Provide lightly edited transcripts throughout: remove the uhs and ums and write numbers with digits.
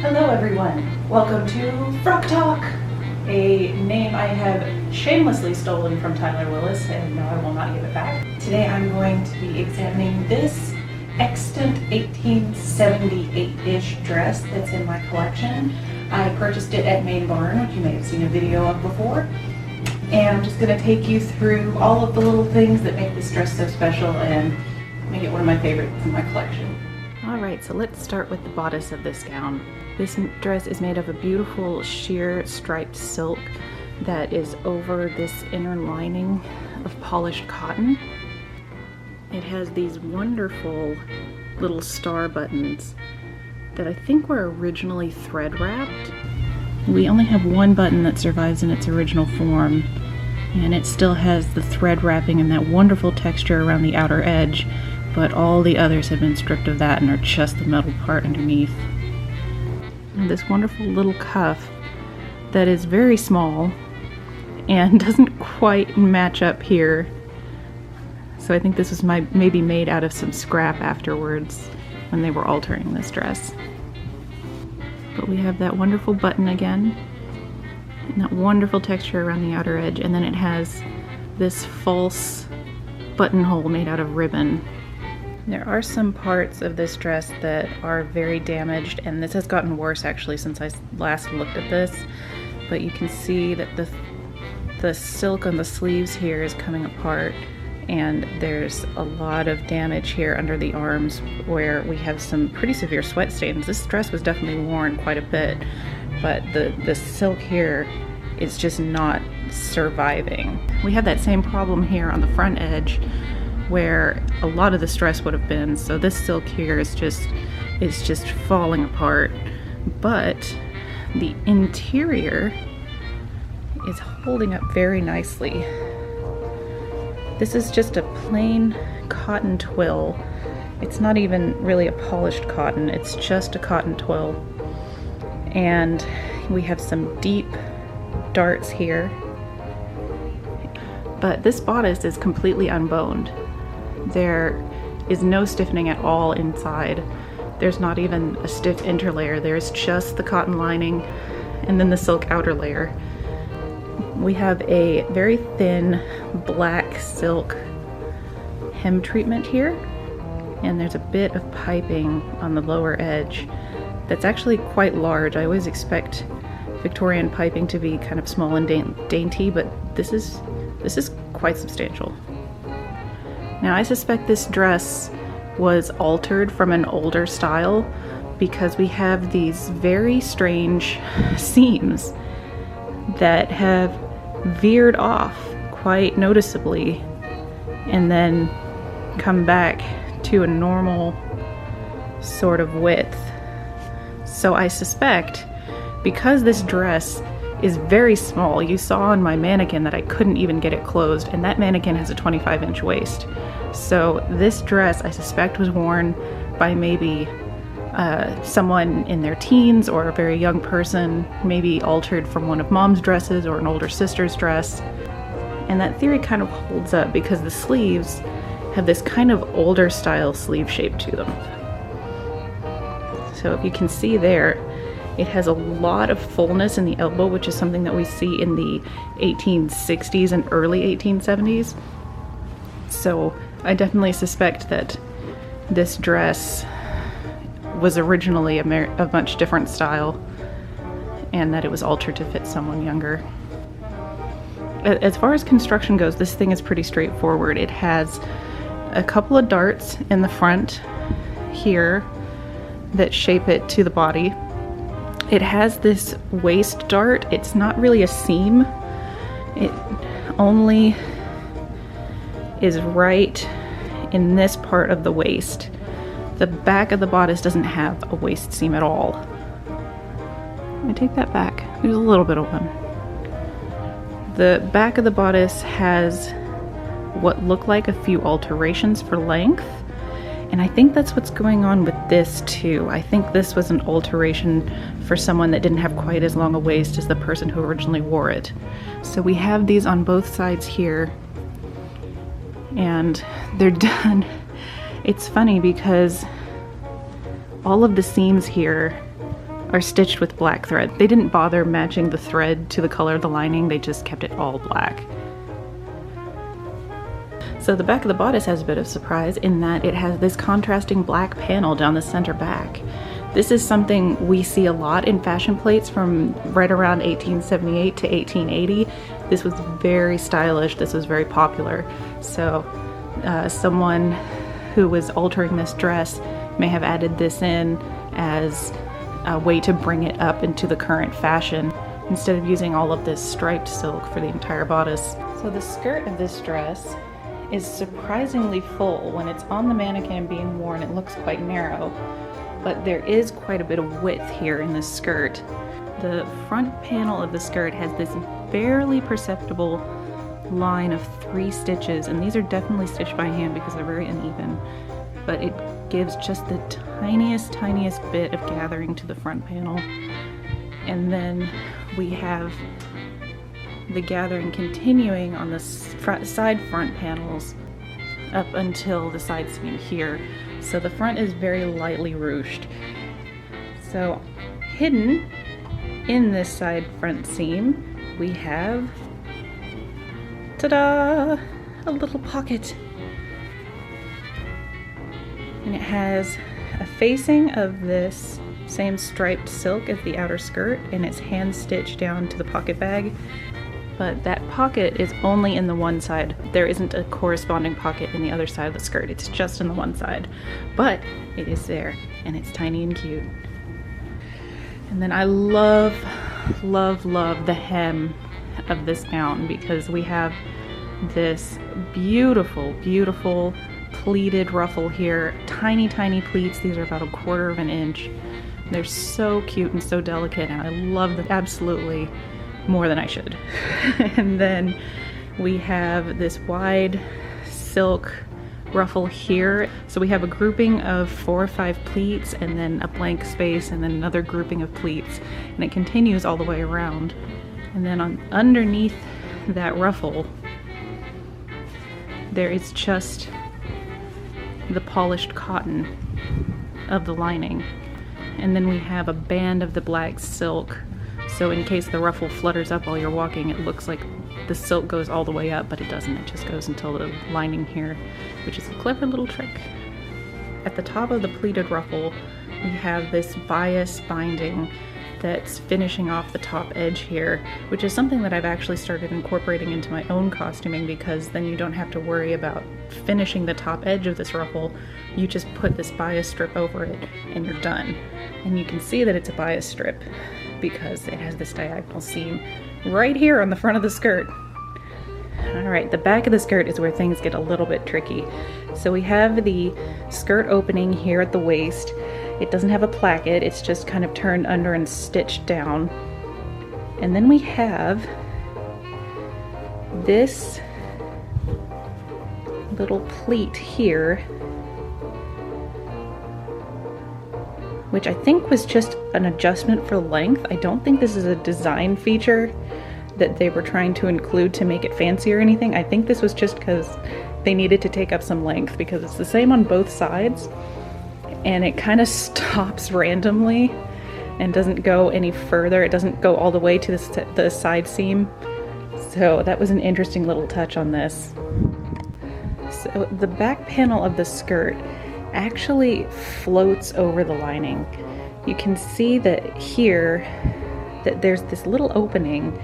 Hello everyone, welcome to Frock Talk, a name I have shamelessly stolen from Tyler Willis and no, I will not give it back. Today I'm going to be examining this extant 1878-ish dress that's in my collection. I purchased it at Main Barn, which you may have seen a video of before. And I'm just going to take you through all of the little things that make this dress so special and make it one of my favorites in my collection. Alright, so let's start with the bodice of this gown. This dress is made of a beautiful sheer striped silk that is over this inner lining of polished cotton. It has these wonderful little star buttons that I think were originally thread wrapped. We only have one button that survives in its original form, and it still has the thread wrapping and that wonderful texture around the outer edge, but all the others have been stripped of that and are just the metal part underneath. And this wonderful little cuff that is very small and doesn't quite match up here. So I think this was maybe made out of some scrap afterwards when they were altering this dress. But we have that wonderful button again, and that wonderful texture around the outer edge, and then it has this false buttonhole made out of ribbon. There are some parts of this dress that are very damaged, and this has gotten worse actually since I last looked at this, but you can see that the silk on the sleeves here is coming apart, and there's a lot of damage here under the arms where we have some pretty severe sweat stains. This dress was definitely worn quite a bit, but the silk here is just not surviving. We have that same problem here on the front edge where a lot of this dress would have been, so this silk here is just falling apart, but the interior is holding up very nicely. This is just a plain cotton twill. It's not even really a polished cotton, it's just a cotton twill. And we have some deep darts here. But this bodice is completely unboned. There is no stiffening at all inside. There's not even a stiff interlayer. There's just the cotton lining and then the silk outer layer. We have a very thin black silk hem treatment here, and there's a bit of piping on the lower edge that's actually quite large. I always expect Victorian piping to be kind of small and dainty, but this is quite substantial. Now I suspect this dress was altered from an older style because we have these very strange seams that have veered off quite noticeably and then come back to a normal sort of width. So I suspect because this dress is very small, you saw on my mannequin that I couldn't even get it closed, and that mannequin has a 25-inch waist. So this dress I suspect was worn by maybe someone in their teens or a very young person, maybe altered from one of mom's dresses or an older sister's dress. And that theory kind of holds up because the sleeves have this kind of older style sleeve shape to them. So if you can see there, it has a lot of fullness in the elbow, which is something that we see in the 1860s and early 1870s. So I definitely suspect that this dress was originally a much different style and that it was altered to fit someone younger. As far as construction goes, this thing is pretty straightforward. It has a couple of darts in the front here that shape it to the body. It has this waist dart. It's not really a seam. It only is right in this part of the waist. The back of the bodice doesn't have a waist seam at all. I take that back. There's a little bit of one. The back of the bodice has what look like a few alterations for length, and I think that's what's going on with this too. I think this was an alteration for someone that didn't have quite as long a waist as the person who originally wore it. So we have these on both sides here, and they're done. It's funny because all of the seams here are stitched with black thread. They didn't bother matching the thread to the color of the lining, they just kept it all black. So the back of the bodice has a bit of surprise in that it has this contrasting black panel down the center back. This is something we see a lot in fashion plates from right around 1878 to 1880. This was very stylish, this was very popular. So someone who was altering this dress may have added this in as a way to bring it up into the current fashion instead of using all of this striped silk for the entire bodice. So the skirt of this dress is surprisingly full. When it's on the mannequin and being worn, it looks quite narrow, but there is quite a bit of width here in this skirt. The front panel of the skirt has this barely perceptible line of 3 stitches, and these are definitely stitched by hand because they're very uneven, but it gives just the tiniest bit of gathering to the front panel. And then we have the gathering continuing on the side front panels up until the side seam here. So the front is very lightly ruched. So hidden in this side front seam, we have, ta-da, a little pocket. And it has a facing of this same striped silk as the outer skirt, and it's hand stitched down to the pocket bag. But that pocket is only in the one side. There isn't a corresponding pocket in the other side of the skirt. It's just in the one side. But it is there, and it's tiny and cute. And then I love the hem of this gown because we have this beautiful pleated ruffle here. Tiny pleats. These are about 1/4 of an inch. They're so cute and so delicate, and I love them absolutely more than I should. And then we have this wide silk ruffle here. So we have a grouping of 4 or 5 pleats and then a blank space and then another grouping of pleats, and it continues all the way around. And then underneath that ruffle there is just the polished cotton of the lining, and then we have a band of the black silk. So in case the ruffle flutters up while you're walking, it looks like the silk goes all the way up, but it doesn't. It just goes until the lining here, which is a clever little trick. At the top of the pleated ruffle, we have this bias binding that's finishing off the top edge here, which is something that I've actually started incorporating into my own costuming, because then you don't have to worry about finishing the top edge of this ruffle. You just put this bias strip over it and you're done. And you can see that it's a bias strip because it has this diagonal seam right here on the front of the skirt. Alright, the back of the skirt is where things get a little bit tricky. So we have the skirt opening here at the waist. It doesn't have a placket, it's just kind of turned under and stitched down. And then we have this little pleat here, which I think was just an adjustment for length. I don't think this is a design feature that they were trying to include to make it fancy or anything. I think this was just because they needed to take up some length, because it's the same on both sides and it kind of stops randomly and doesn't go any further. It doesn't go all the way to the side seam. So that was an interesting little touch on this. So the back panel of the skirt actually floats over the lining. You can see that here that there's this little opening,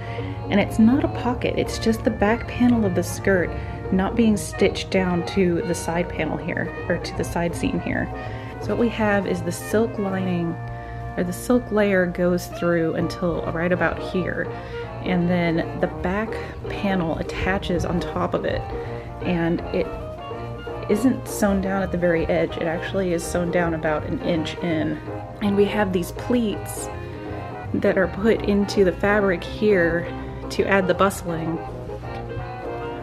and it's not a pocket, it's just the back panel of the skirt not being stitched down to the side panel here, or to the side seam here. So what we have is the silk lining, or the silk layer goes through until right about here, and then the back panel attaches on top of it, and it isn't sewn down at the very edge. It actually is sewn down about an inch in. And we have these pleats that are put into the fabric here to add the bustling,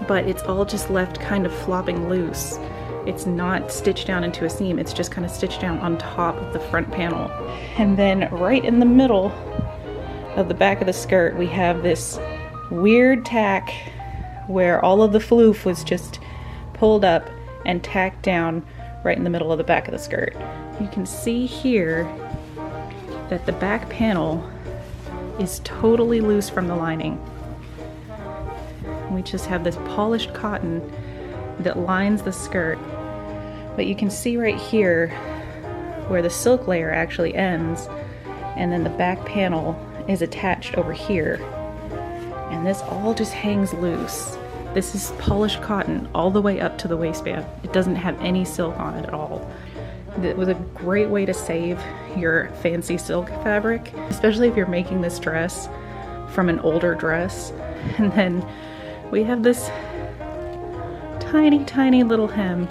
but it's all just left kind of flopping loose. It's not stitched down into a seam, it's just kind of stitched down on top of the front panel. And then right in the middle of the back of the skirt, we have this weird tack where all of the floof was just pulled up and tacked down right in the middle of the back of the skirt. You can see here that the back panel is totally loose from the lining. We just have this polished cotton that lines the skirt, but you can see right here where the silk layer actually ends, and then the back panel is attached over here, and this all just hangs loose. This is polished cotton all the way up to the waistband. It doesn't have any silk on it at all. It was a great way to save your fancy silk fabric, especially if you're making this dress from an older dress. And then we have this tiny, tiny little hem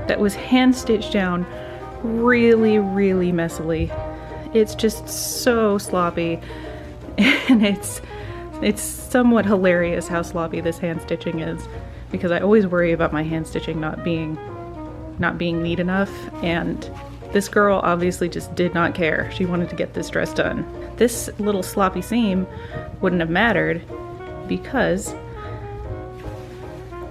that was hand stitched down really, really messily. It's just so sloppy, and it's somewhat hilarious how sloppy this hand stitching is, because I always worry about my hand stitching not being neat enough, and this girl obviously just did not care. She wanted to get this dress done. This little sloppy seam wouldn't have mattered because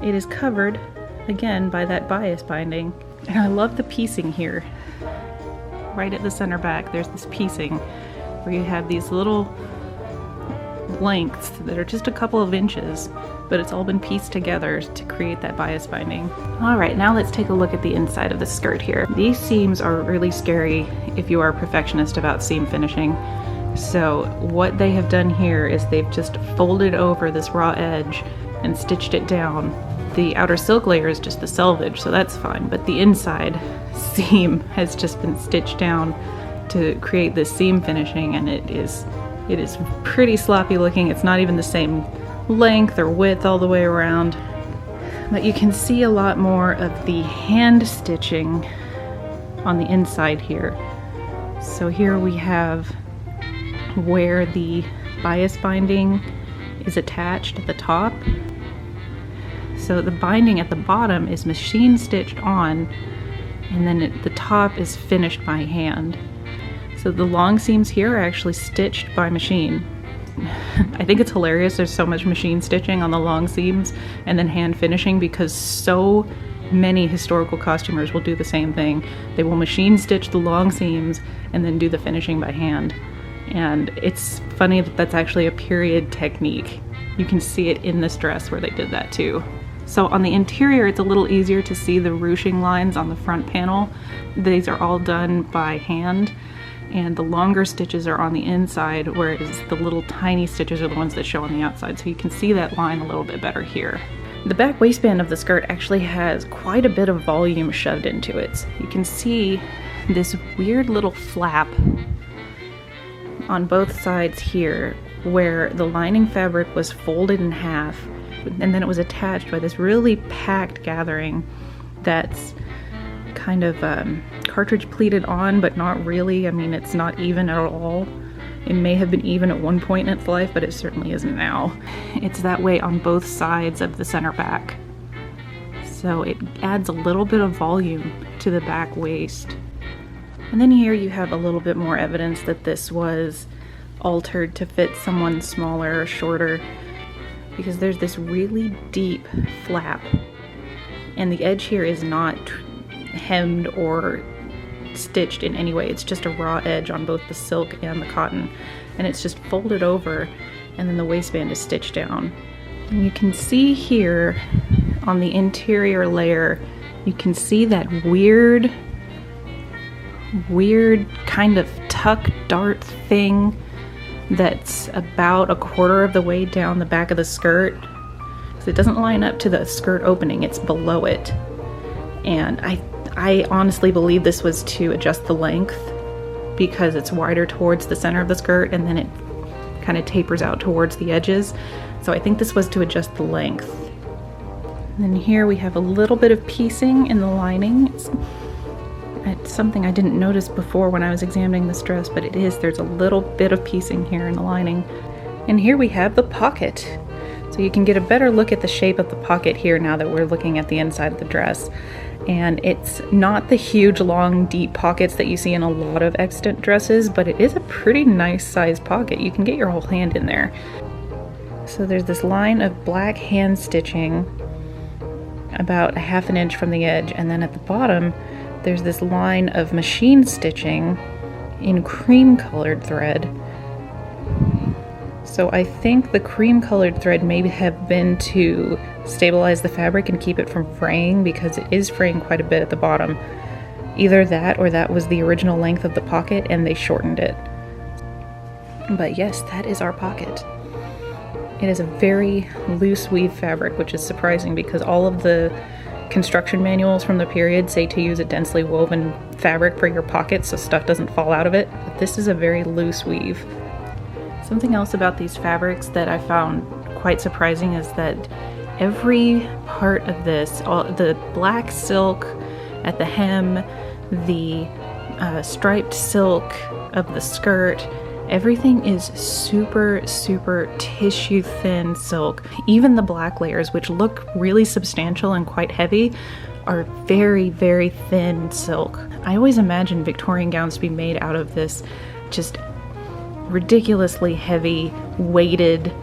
it is covered again by that bias binding. And I love the piecing here. Right at the center back, there's this piecing where you have these little lengths that are just a couple of inches, but it's all been pieced together to create that bias binding. All right, now let's take a look at the inside of the skirt here. These seams are really scary if you are a perfectionist about seam finishing. So what they have done here is they've just folded over this raw edge and stitched it down. The outer silk layer is just the selvage, so that's fine, but the inside seam has just been stitched down to create this seam finishing, and it is pretty sloppy looking. It's not even the same length or width all the way around, but you can see a lot more of the hand stitching on the inside here. So here we have where the bias binding is attached at the top. So the binding at the bottom is machine stitched on, and then the top is finished by hand. So the long seams here are actually stitched by machine. I think it's hilarious there's so much machine stitching on the long seams and then hand finishing, because so many historical costumers will do the same thing. They will machine stitch the long seams and then do the finishing by hand. And it's funny that that's actually a period technique. You can see it in this dress where they did that too. So on the interior, it's a little easier to see the ruching lines on the front panel. These are all done by hand, and the longer stitches are on the inside, whereas the little tiny stitches are the ones that show on the outside. So you can see that line a little bit better here. The back waistband of the skirt actually has quite a bit of volume shoved into it. You can see this weird little flap on both sides here where the lining fabric was folded in half, and then it was attached by this really packed gathering that's kind of cartridge pleated on, but not really. I mean, it's not even at all. It may have been even at one point in its life, but it certainly isn't now. It's that way on both sides of the center back. So it adds a little bit of volume to the back waist. And then here you have a little bit more evidence that this was altered to fit someone smaller or shorter, because there's this really deep flap, and the edge here is not hemmed or stitched in any way. It's just a raw edge on both the silk and the cotton, and it's just folded over, and then the waistband is stitched down. And you can see here on the interior layer, you can see that weird kind of tuck dart thing that's about a quarter of the way down the back of the skirt. So it doesn't line up to the skirt opening, it's below it. And I honestly believe this was to adjust the length, because it's wider towards the center of the skirt and then it kind of tapers out towards the edges. So I think this was to adjust the length. And then here we have a little bit of piecing in the lining. It's something I didn't notice before when I was examining this dress, but there's a little bit of piecing here in the lining. And here we have the pocket. So you can get a better look at the shape of the pocket here now that we're looking at the inside of the dress. And it's not the huge, long, deep pockets that you see in a lot of extant dresses, but it is a pretty nice sized pocket. You can get your whole hand in there. So there's this line of black hand stitching about 1/2 inch from the edge, and then at the bottom there's this line of machine stitching in cream colored thread. So I think the cream colored thread may have been to stabilize the fabric and keep it from fraying, because it is fraying quite a bit at the bottom. Either that or that was the original length of the pocket and they shortened it. But yes, that is our pocket. It is a very loose weave fabric, which is surprising because all of the construction manuals from the period say to use a densely woven fabric for your pocket so stuff doesn't fall out of it. But this is a very loose weave. Something else about these fabrics that I found quite surprising is that every part of this, all the black silk at the hem, the striped silk of the skirt, everything is super, super tissue thin silk. Even the black layers, which look really substantial and quite heavy, are very, very thin silk. I always imagined Victorian gowns to be made out of this just ridiculously heavy, weighted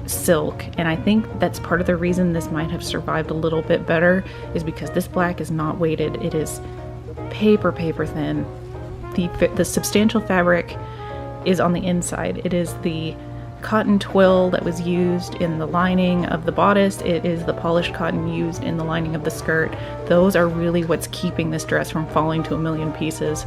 silk, and I think that's part of the reason this might have survived a little bit better, is because this black is not weighted. It is paper thin. The substantial fabric is on the inside. It is the cotton twill that was used in the lining of the bodice. It is the polished cotton used in the lining of the skirt. Those are really what's keeping this dress from falling to a million pieces.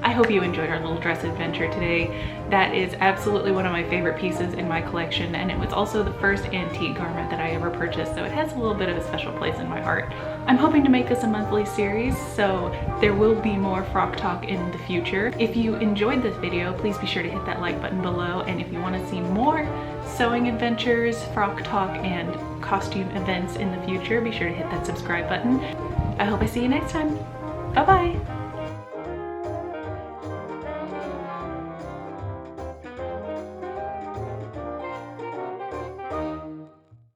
I hope you enjoyed our little dress adventure today. That is absolutely one of my favorite pieces in my collection, and it was also the first antique garment that I ever purchased, so it has a little bit of a special place in my heart. I'm hoping to make this a monthly series, so there will be more Frock Talk in the future. If you enjoyed this video, please be sure to hit that like button below, and if you want to see more sewing adventures, Frock Talk, and costume events in the future, be sure to hit that subscribe button. I hope I see you next time. Bye-bye!